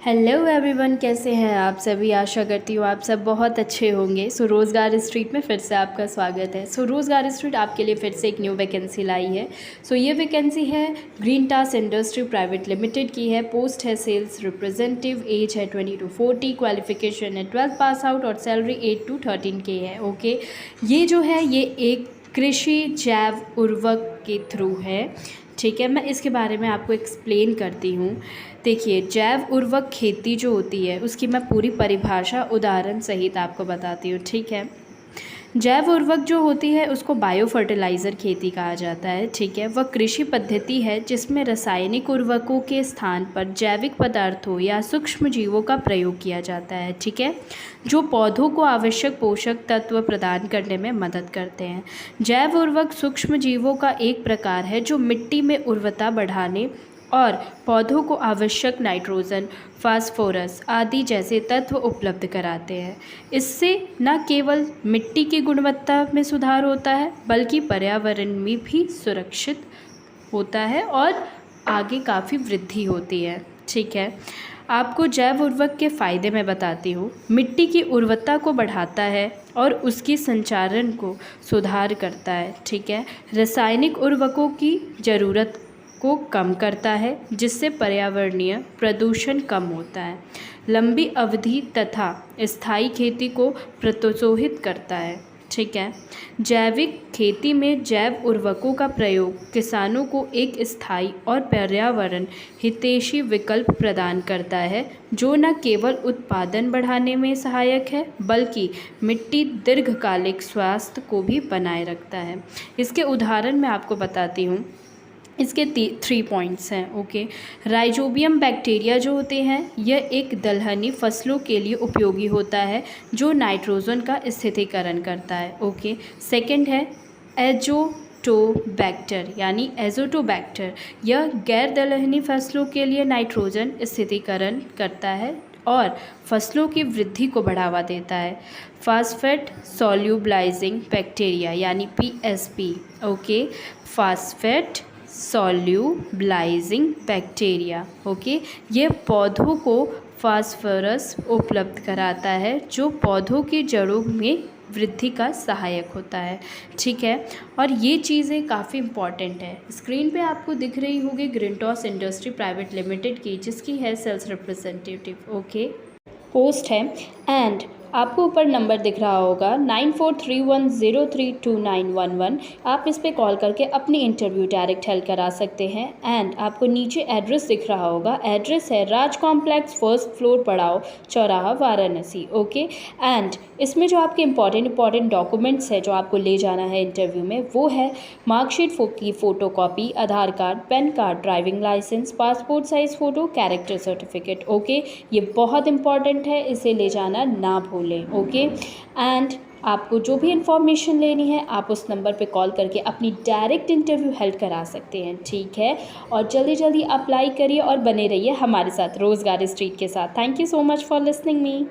Hello everyone, कैसे हैं आप सभी। आशा करती हूँ आप सब बहुत अच्छे होंगे। रोज़गार स्ट्रीट में फिर से आपका स्वागत है। रोज़गार स्ट्रीट आपके लिए फिर से एक न्यू वैकेंसी लाई है। ये वैकेंसी है green task industry private limited की है। पोस्ट है सेल्स रिप्रेजेंटेटिव। एज है 20 to 40। क्वालिफिकेशन है 12 पास आउट और सैलरी 8 to 13 के है। ओके, ये जो है ये एक कृषि जैव उर्वरक के थ्रू है। ठीक है, मैं इसके बारे में आपको एक्सप्लेन करती हूँ। देखिए, जैव उर्वरक खेती जो होती है उसकी मैं पूरी परिभाषा उदाहरण सहित आपको बताती हूँ। ठीक है, जैव उर्वरक जो होती है उसको बायो फर्टिलाइज़र खेती कहा जाता है। ठीक है, वह कृषि पद्धति है जिसमें रासायनिक उर्वरकों के स्थान पर जैविक पदार्थों या सूक्ष्म जीवों का प्रयोग किया जाता है। ठीक है, जो पौधों को आवश्यक पोषक तत्व प्रदान करने में मदद करते हैं। जैव उर्वरक सूक्ष्म जीवों का एक प्रकार है जो मिट्टी में उर्वरता बढ़ाने और पौधों को आवश्यक नाइट्रोजन, फास्फोरस आदि जैसे तत्व उपलब्ध कराते हैं। इससे न केवल मिट्टी की गुणवत्ता में सुधार होता है बल्कि पर्यावरण में भी सुरक्षित होता है और आगे काफ़ी वृद्धि होती है। ठीक है, आपको जैव उर्वरक के फ़ायदे मैं बताती हूँ। मिट्टी की उर्वरता को बढ़ाता है और उसकी संचारण को सुधार करता है। ठीक है, रासायनिक उर्वरकों की ज़रूरत को कम करता है जिससे पर्यावरणीय प्रदूषण कम होता है। लंबी अवधि तथा स्थायी खेती को प्रोत्साहित करता है। ठीक है, जैविक खेती में जैव उर्वरकों का प्रयोग किसानों को एक स्थायी और पर्यावरण हितैषी विकल्प प्रदान करता है जो न केवल उत्पादन बढ़ाने में सहायक है बल्कि मिट्टी दीर्घकालिक स्वास्थ्य को भी बनाए रखता है। इसके उदाहरण मैं आपको बताती हूँ। इसके 3 पॉइंट्स हैं। ओके, राइजोबियम बैक्टीरिया जो होते हैं यह एक दलहनी फसलों के लिए उपयोगी होता है जो नाइट्रोजन का स्थिरीकरण करता है। ओके, सेकंड है एजोटोबैक्टर यानी एजोटोबैक्टर, यह गैर दलहनी फसलों के लिए नाइट्रोजन स्थिरीकरण करता है और फसलों की वृद्धि को बढ़ावा देता है। फास्फेट सोल्यूबलाइजिंग बैक्टीरिया यानी PSB. Okay, phosphate solubilising bacteria. Okay, ये पौधों को फास्फोरस उपलब्ध कराता है जो पौधों की जड़ों में वृद्धि का सहायक होता है। ठीक है, और ये चीज़ें काफ़ी इम्पॉर्टेंट है। स्क्रीन पे आपको दिख रही होगी green task industry private limited की, जिसकी है सेल्स रिप्रेजेंटेटिव। ओके, पोस्ट है एंड आपको ऊपर नंबर दिख रहा होगा 9431032911। आप इस पर कॉल करके अपनी इंटरव्यू डायरेक्ट हेल्प करा सकते हैं। एंड आपको नीचे एड्रेस दिख रहा होगा, एड्रेस है राज कॉम्प्लेक्स, फर्स्ट फ्लोर, पड़ाव चौराहा, वाराणसी। ओके, एंड इसमें जो आपके इंपॉर्टेंट डॉक्यूमेंट्स है जो आपको ले जाना है इंटरव्यू में, वो है मार्कशीट की photocopy, Aadhaar card, PAN card, driving licence, passport size photo, character certificate. Okay, ये बहुत इंपॉर्टेंट है, इसे ले जाना ना भूलें। ओके, एंड आपको जो भी इंफॉर्मेशन लेनी है आप उस नंबर पे कॉल करके अपनी डायरेक्ट इंटरव्यू हेल्प करा सकते हैं। ठीक है, और जल्दी अप्लाई करिए और बने रहिए हमारे साथ रोज़गार स्ट्रीट के साथ। Thank you so much for listening me.